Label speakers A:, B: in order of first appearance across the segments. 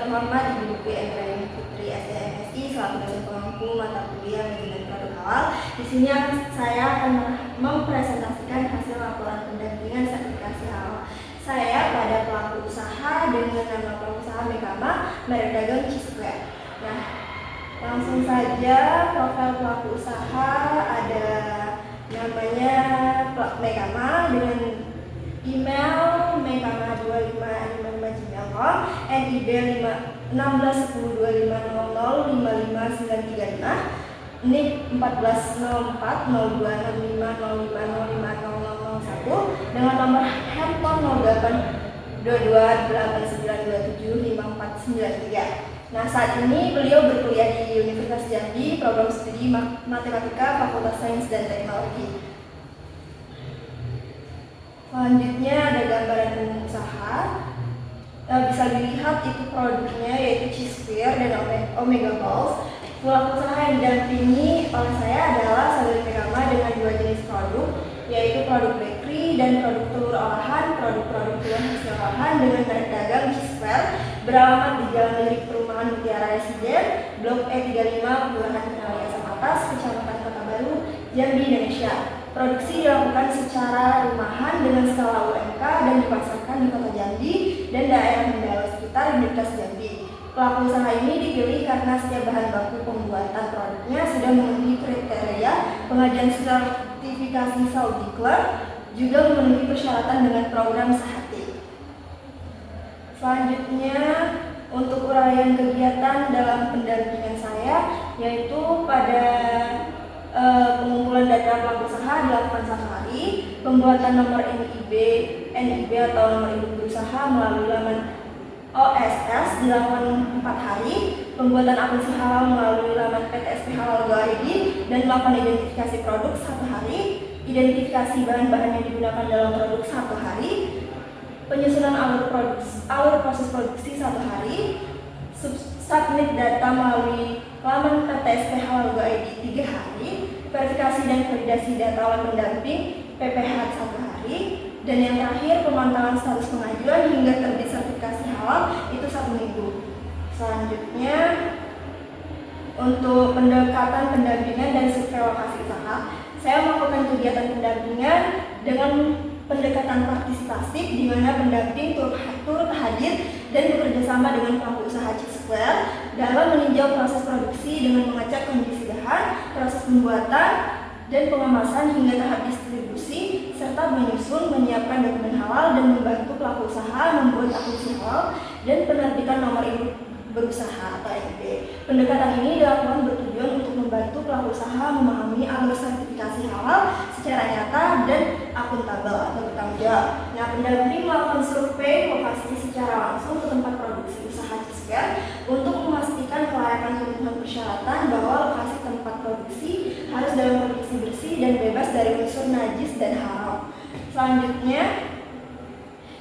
A: terhormat Ibu Dwi Anggraini Putri SDMSI selaku dosen pengampu mata kuliah manajemen produk halal. Di sini saya akan mempresentasikan hasil laporan pendampingan sertifikasi halal saya pada pelaku usaha dengan nama pelaku usaha Megama merek dagang Cisquare. Nah, langsung saja profil pelaku usaha ada namanya Megama dengan email megama25@gmail.com, NIB 161025005595, NIK 14040265050001 dengan nomor handphone 082289275493. Nah, saat ini beliau berkuliah di Universitas Jambi, program studi Matematika, Fakultas Sains dan Teknologi. Selanjutnya ada gambaran usaha. Bisa dilihat itu produknya yaitu Cisquare dan Omega Balls. Pelaku usaha yang didampingi oleh saya adalah Saudari Megama dengan dua jenis produk, yaitu produk bakery dan produk telur olahan. Produk-produk telur hasil olahan dengan merek dagang Cisquare beralamat di Jalan Lirik Perumahan Mutiara Residen, Blok E35, Kelurahan Kenali Asam Atas, Kecamatan Kota Baru, Jambi, Indonesia. Produksi dilakukan secara rumahan dengan skala UMK dan dipasarkan di Kota Jambi dan daerah Mendalo sekitar Universitas Jambi. Pelaku usaha ini dipilih karena setiap bahan baku pembuatan produknya sudah memenuhi kriteria pengajian sertifikasi Saudi Club, juga memenuhi persyaratan dengan program Sehati. Selanjutnya, untuk uraian kegiatan dalam pendampingan saya, yaitu pada pengumpulan data pelaku usaha dilakukan 1 hari, pembuatan nomor NIB atau nomor induk berusaha melalui laman OSS dilakukan 4 hari, pembuatan aplikasi halal melalui laman PTSP Halal Go.id dan melakukan identifikasi produk 1 hari, identifikasi bahan-bahan yang digunakan dalam produk 1 hari, penyusunan alur proses produksi 1 hari, submit data melalui laman PTSP Halal Go.id 3 hari, verifikasi dan validasi data oleh pendamping PPH 1 hari, dan yang terakhir pemantauan status pengajuan hingga terbit sertifikasi halal itu 1 minggu. Selanjutnya, untuk pendekatan pendampingan dan survei lokasi usaha, saya melakukan kegiatan pendampingan dengan pendekatan partisipatif di mana pendamping turut hadir dan bekerja sama dengan pelaku usaha Cisquare dalam meninjau proses produksi dengan mengecek kondisi bahan, proses pembuatan dan pengemasan hingga tahap distribusi, serta menyusun, menyiapkan dokumen halal dan membantu pelaku usaha membuat aplikasi halal dan penerbitan nomor induk berusaha atau NIB. Pendekatan ini dilakukan bertujuan untuk membantu pelaku usaha memahami alur sertifikasi halal secara nyata dan akuntabel atau bertanggung jawab. Nah, pendamping melakukan survei lokasi secara langsung ke tempat produksi usaha Cisquare untuk memastikan kelayakan kebutuhan persyaratan bahwa lokasi tempat produksi harus dalam kondisi bersih dan bebas dari unsur najis dan haram. Selanjutnya,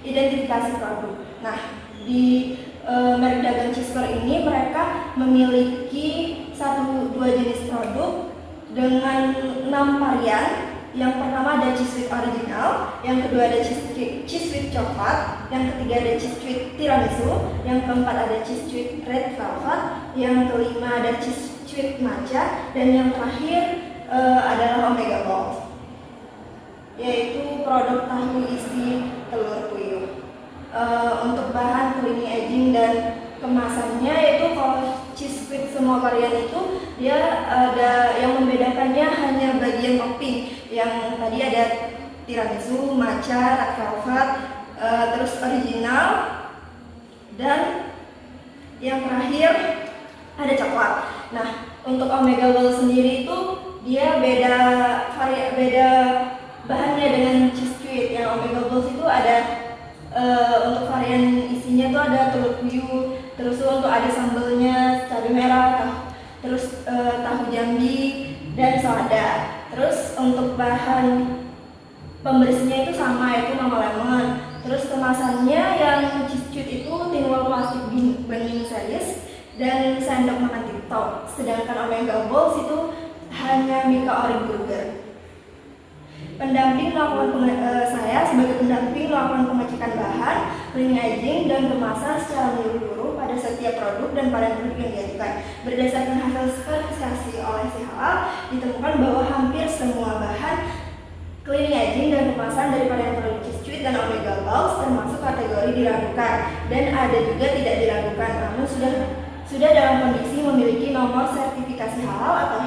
A: identifikasi produk. Nah, di merek dagang Cisquare ini mereka memiliki 1-2 jenis produk dengan 6 varian. Yang pertama ada cheese sweet original, yang kedua ada cheese sweet coklat, yang ketiga ada cheese sweet tiramisu, yang keempat ada cheese sweet red velvet, yang kelima ada cheese sweet matcha, dan yang terakhir adalah Omega Balls, yaitu produk tahu isi telur puyuh. Untuk bahan cleaning aging dan kemasannya, yaitu kalau cheese sweet semua varian itu dia ada yang membedakannya hanya bagian topping. Yang tadi ada tiramisu, matcha, red velvet, terus original, dan yang terakhir ada coklat. Nah, untuk Omega Balls sendiri itu dia beda bahannya dengan cheese sweet. Yang Omega Balls itu ada untuk varian isinya tuh ada telur puyuh, terus untuk ada sambelnya cabai merah, terus tahu Jambi dan selada. Terus untuk bahan pembersihnya itu sama, yaitu Mama Lemon. Terus kemasannya yang cheese sweet itu tinwal plastik bening series dan sendok makan TikTok. Sedangkan Omega Balls itu hanya Mika Orange Burger. Pendamping saya sebagai pendamping melakukan pengecekan bahan, cleaning aging, dan kemasan secara menyeluruh pada setiap produk dan varian produk yang diajukan. Berdasarkan hasil verifikasi oleh si halal, ditemukan bahwa hampir semua bahan cleaning aging dan kemasan dari varian produk Cheese Tweet dan Omega Balls termasuk kategori diragukan, dan ada juga tidak diragukan, namun sudah dalam kondisi memiliki nomor sertifikasi halal atau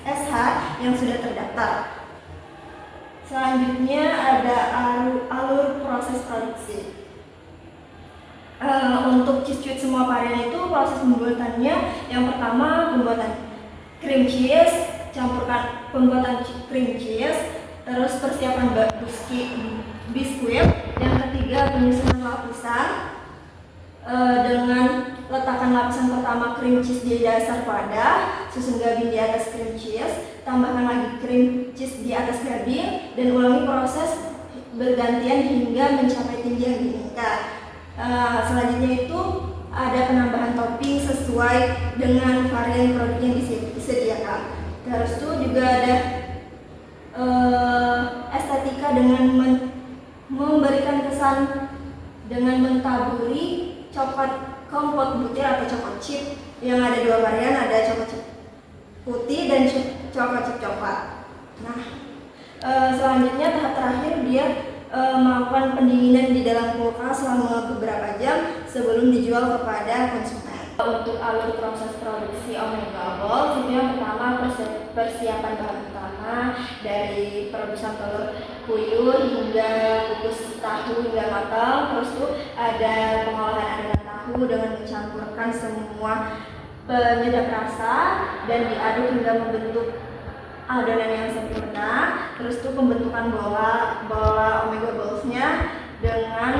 A: SH yang sudah terdaftar. Selanjutnya ada alur proses produksi. Untuk cheese tweet semua varian itu proses pembuatannya, yang pertama pembuatan cream cheese, campurkan pembuatan cream cheese, terus persiapan biskuit, yang ketiga penyusunan lapisan dengan letakkan lapisan pertama cream cheese di dasar wadah, susun gabing di atas cream cheese, tambahkan lagi cream cheese di atas gabing, dan ulangi proses bergantian hingga mencapai tinggi yang diinginkan. Selanjutnya itu ada penambahan topping sesuai dengan varian produk yang disediakan. Terus itu juga ada estetika dengan memberikan kesan dengan mentaburi coklat kompot butir atau coklat chip, yang ada dua varian, ada coklat chip putih dan coklat chip coklat. Nah, selanjutnya tahap terakhir dia melakukan pendinginan di dalam kulkas selama beberapa jam sebelum dijual kepada konsumen. Untuk alur proses produksi Omega Balls, itu yang pertama persiapan bahan utama dari perebusan telur puyuh hingga kukus tahu hingga matang. Terus tuh ada pengolahan adonan tahu dengan mencampurkan semua penyedap rasa dan diaduk hingga membentuk adonan yang sempurna. Terus tuh pembentukan bola Omega Balls-nya dengan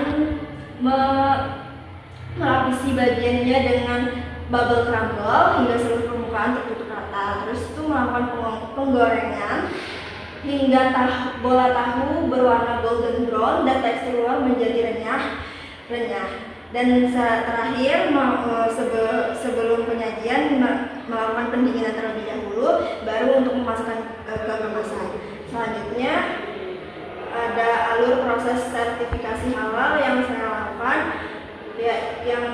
A: melapisi bagiannya dengan bubble crumble hingga seluruh permukaan tertutup rata. Terus itu melakukan penggorengan hingga bola tahu berwarna golden brown dan tekstur luar menjadi renyah. Dan terakhir sebelum penyajian melakukan pendinginan terlebih dahulu, baru untuk memasukkan ke kemasan. Selanjutnya ada alur proses sertifikasi halal yang saya lakukan, yang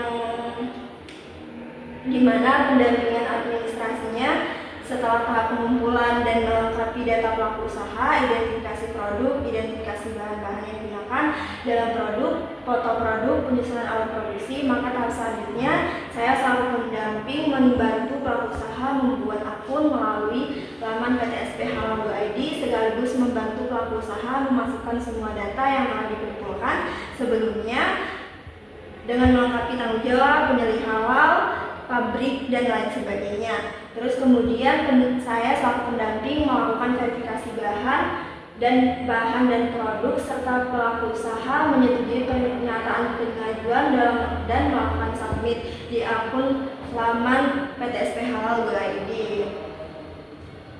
A: dimana pendampingan administrasinya setelah tahap pengumpulan dan melengkapi data pelaku usaha, identifikasi produk, identifikasi bahan-bahan yang digunakan dalam produk, foto produk, penyusunan alat produksi, maka tahap selanjutnya saya selaku pendamping membantu pelaku usaha membuat akun melalui laman PTSP Halal.id, sekaligus membantu pelaku usaha memasukkan semua data yang telah dikumpulkan sebelumnya dengan melengkapi tanggung jawab, penyalih halal, pabrik, dan lain sebagainya. Terus kemudian saya selaku pendamping melakukan verifikasi bahan dan produk serta pelaku usaha menyetujui pernyataan pengajuan dan melakukan submit di akun laman PTSP Halal.id.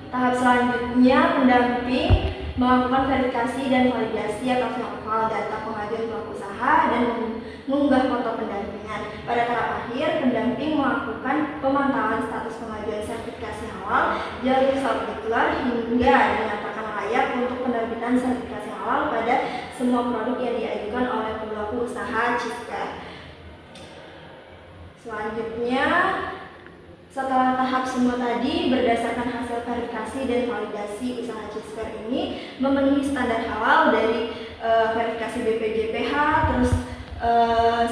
A: Tahap selanjutnya pendamping melakukan verifikasi dan validasi atas novel data pengajuan pelaku usaha dan mengunggah foto pendampingan. Pada tahap akhir, pendamping melakukan pemantauan status pengajuan sertifikasi halal, jalur subtitular hingga dinyatakan layak untuk penerbitan sertifikasi halal pada semua produk yang diajukan oleh pelaku usaha Cheesecare. Selanjutnya, setelah tahap semua tadi, berdasarkan hasil verifikasi dan validasi usaha Cheesecare ini memenuhi standar halal dari verifikasi BPJPH, terus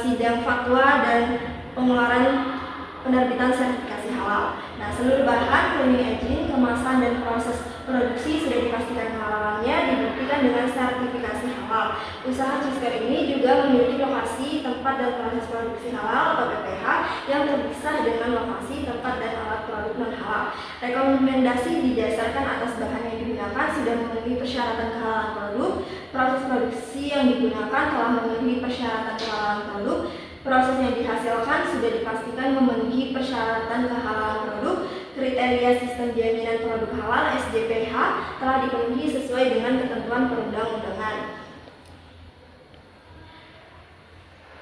A: sidang fatwa dan pengeluaran penerbitan sertifikasi halal. Nah, seluruh bahan, cleaning aging, kemasan, dan proses produksi sudah dipastikan halalnya dibuktikan dengan sertifikasi halal. Usaha Cheesecare ini juga memiliki lokasi, tempat, dan proses produksi halal atau PPH yang terpisah dengan lokasi, tempat, dan alat produk non halal. Rekomendasi didasarkan atas bahan yang digunakan sudah memenuhi persyaratan kehalalan produk, proses produksi yang digunakan telah memenuhi persyaratan kehalalan produk, proses yang dihasilkan sudah dipastikan memenuhi persyaratan kehalalan produk, kriteria sistem jaminan produk halal SJPH telah dipenuhi sesuai dengan ketentuan perundang-undangan.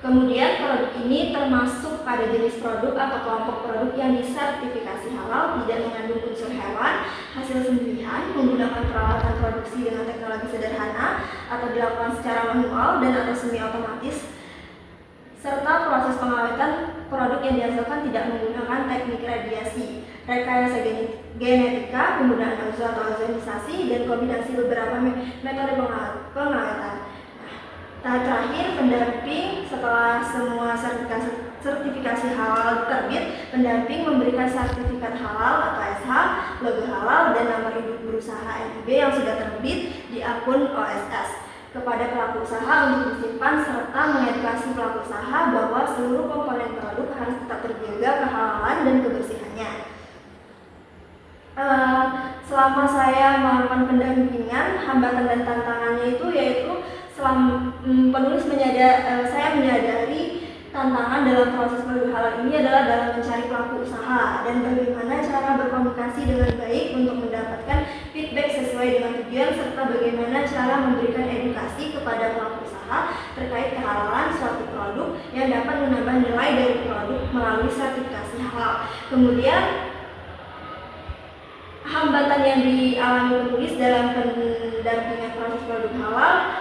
A: Kemudian produk ini termasuk pada jenis produk atau kelompok produk yang disertifikasi halal tidak mengandung unsur hewan, hasil sembelihan, menggunakan peralatan produksi dengan teknologi sederhana atau dilakukan secara manual dan atau semi otomatis, serta proses pengawetan produk yang dihasilkan tidak menggunakan teknik radiasi, rekayasa genetika, penggunaan ozon atau ozonisasi, dan kombinasi beberapa metode pengawetan. Tahap terakhir, pendamping. Setelah semua sertifikasi halal terbit, pendamping memberikan sertifikat halal atau SH, logo halal, dan nomor induk berusaha NIB yang sudah terbit di akun OSS kepada pelaku usaha untuk disimpan, serta mengedukasi pelaku usaha bahwa seluruh komponen produk harus tetap terjaga kehalalan dan kebersihannya. Selama saya melakukan pendampingan, hambatan dan tantangannya itu yaitu saya menyadari tantangan dalam proses produk halal ini adalah dalam mencari pelaku usaha dan bagaimana cara berkomunikasi dengan baik untuk mendapatkan feedback sesuai dengan tujuan, serta bagaimana cara memberikan edukasi kepada pelaku usaha terkait kehalalan suatu produk yang dapat menambah nilai dari produk melalui sertifikasi halal. Kemudian hambatan yang dialami penulis dalam pendampingan proses produk halal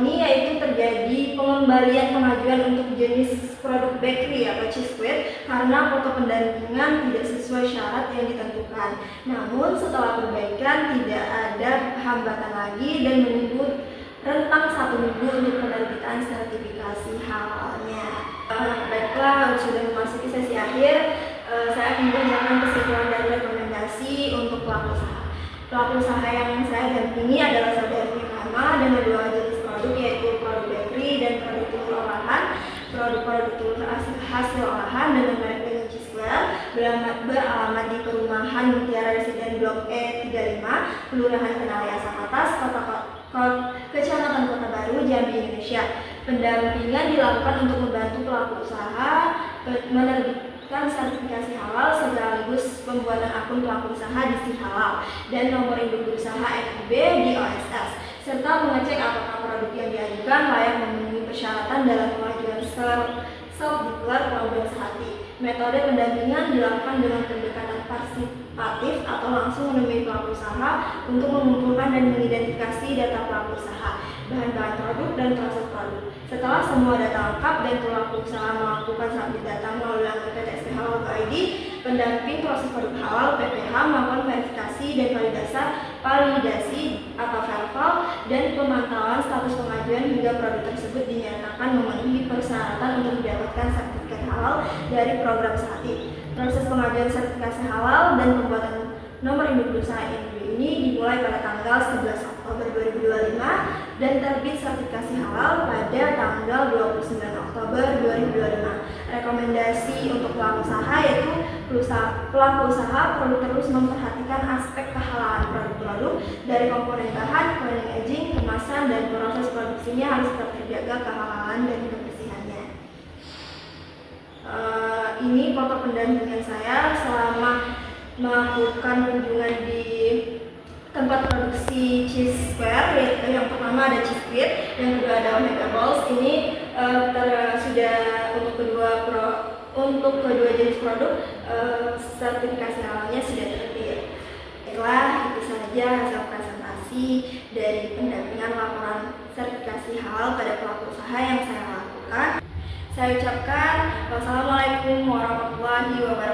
A: ini yaitu terjadi pengembalian pengajuan untuk jenis produk bakery atau cheese squid karena foto pendampingan tidak sesuai syarat yang ditentukan. Namun setelah perbaikan tidak ada hambatan lagi dan menunggu rentang 1 minggu untuk penerbitan sertifikasi halalnya. Baiklah, sudah memasuki sesi akhir. Saya akan membacakan kesimpulan dan rekomendasi untuk pelaku usaha. Pelaku usaha yang saya dampingi adalah saudari Rama dengan 2 jenis produk, yaitu produk bakery dan produk telur olahan. Produk-produk telur hasil olahan dengan merek dengan Cheesewell beralamat di perumahan Mutiara Residen Blok E 35, Kelurahan Kenaliasan Atas, Kecamatan Kota Baru, Jambi, Indonesia. Pendampingan dilakukan untuk membantu pelaku usaha menerbitkan sertifikasi halal sekaligus pembuatan akun pelaku usaha di Si Halal dan nomor induk berusaha NIB di OSS, serta mengecek apakah produk yang diajukan layak memenuhi persyaratan dalam pengajuan self-declare program sehati. Metode pendampingan dilakukan dengan pendekatan partisipatif atau langsung menemui pelaku usaha untuk mengumpulkan dan mengidentifikasi data pelaku usaha, bahan-bahan produk, dan proses produk. Setelah semua data lengkap dan pelaku usaha melakukan submit data melalui akun PTSP Halal.id, pendamping proses produk halal PPH melakukan verifikasi dan validasi atau verval dan pemantauan status pengajuan hingga produk tersebut dinyatakan memenuhi persyaratan untuk mendapatkan sertifikat halal dari program sehati. Proses pengajuan sertifikasi halal dan pembuatan nomor induk berusaha ini dimulai pada tanggal 11 Oktober 2025 dan terbit sertifikasi halal pada tanggal 29 Oktober 2025. Rekomendasi untuk pelaku usaha yaitu pelaku usaha perlu terus memperhatikan aspek kehalalan produk-produk dari komponen bahan, cleaning aging, kemasan, dan proses produksinya harus tetap terjaga kehalalan dan kebersihannya. Ini foto pendampingan saya selama melakukan kunjungan di tempat produksi cheese square. Yang pertama ada cheese squid, yang kedua ada omega balls. Ini sudah untuk kedua jenis produk sertifikasi halalnya sudah terbit. Baiklah, itu saja hasil presentasi dari pendampingan laporan sertifikasi halal pada pelaku usaha yang saya lakukan. Saya ucapkan wassalamualaikum warahmatullahi wabarakatuh.